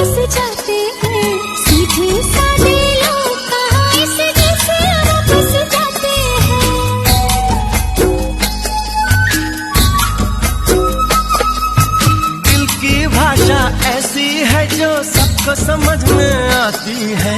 फंस जाते हैं, सीधे साधे लोग कहाँ इस दिल से वापस जाते हैं। दिल की भाषा ऐसी है जो सबको समझ में आती है,